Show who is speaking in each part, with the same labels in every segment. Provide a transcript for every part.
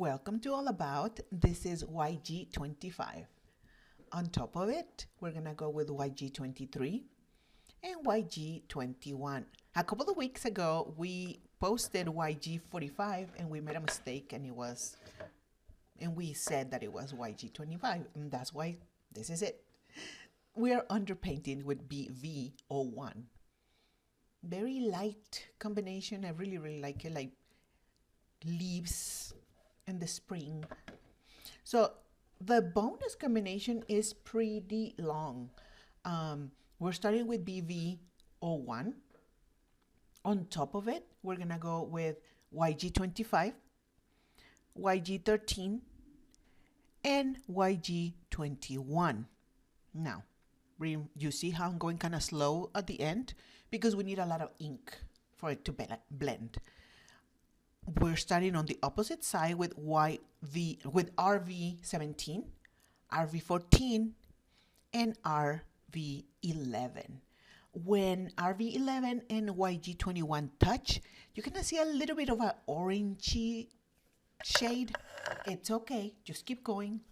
Speaker 1: Welcome to All About. This is YG25. On top of it, we're going to go with YG23 and YG21. A couple of weeks ago, we posted YG45 and we made a mistake and we said that it was YG25, and that's why this is it. We are underpainting with BV01. Very light combination. I really like it, like leaves in the spring. So the bonus combination is pretty long. We're starting with BV01. On top of it, we're gonna go with YG25, YG13, and YG21. Now, you see how I'm going kind of slow at the end? Because we need a lot of ink for it to blend. We're starting on the opposite side with RV17, RV14, and RV11. When RV11 and YG21 touch, you're gonna see a little bit of an orangey shade. It's okay, just keep going.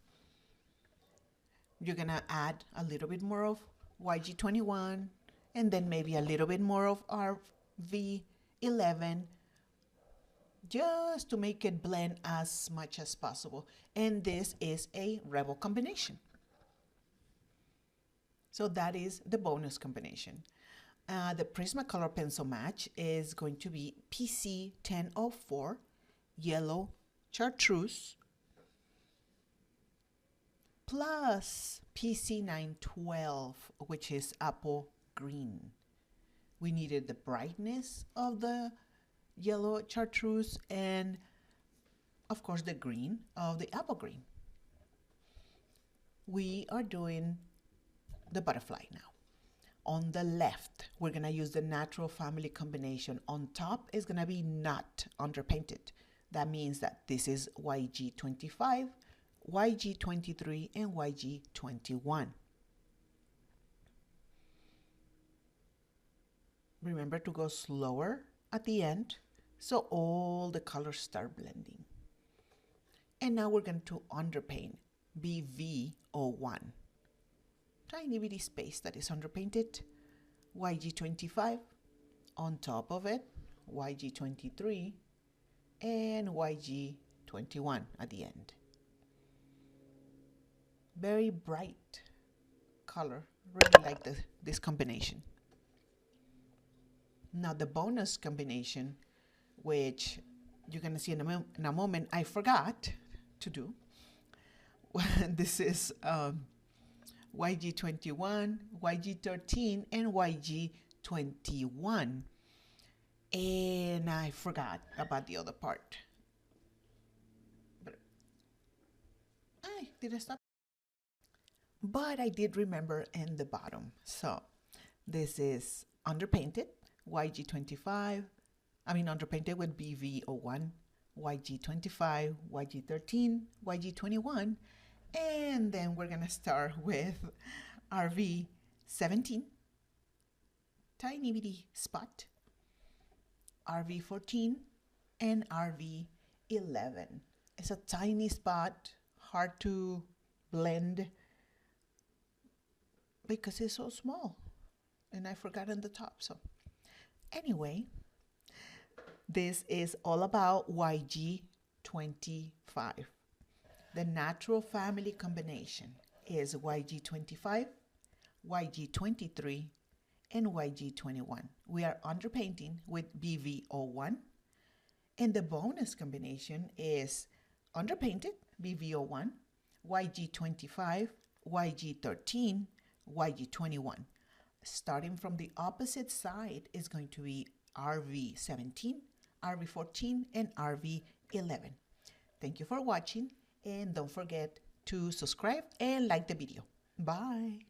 Speaker 1: You're gonna add a little bit more of YG21 and then maybe a little bit more of RV11 just to make it blend as much as possible. And this is a Rebel combination. So that is the bonus combination. The Prismacolor pencil match is going to be PC1004 yellow chartreuse plus PC912, which is apple green. We needed the brightness of the yellow chartreuse and of course the green of the apple green. We are doing the butterfly now. On the left, we're gonna use the natural family combination. On top is gonna be not underpainted. That means that this is YG25, YG23, and YG21. Remember to go slower at the end so all the colors start blending. And now we're going to underpaint BV01. Tiny bitty space that is underpainted. YG25, on top of it, YG23, and YG21 at the end. Very bright color. Really like this combination. Now the bonus combination, which you're gonna see in a moment, I forgot to do. This is YG21, YG13, and YG21. And I forgot about the other part. But did I stop? But I did remember in the bottom. So this is underpainted, YG25, underpainted with BV01, YG25, YG13, YG21, and then we're gonna start with RV17, tiny bitty spot, RV14, and RV11. It's a tiny spot, hard to blend because it's so small, and I forgot on the top. So anyway, this is all about YG25. The natural family combination is YG25, YG23, and YG21. We are underpainting with BV01, and the bonus combination is underpainted BV01, YG25, YG13, YG21. Starting from the opposite side is going to be RV17, RV14, and RV11. Thank you for watching, and don't forget to subscribe and like the video. Bye.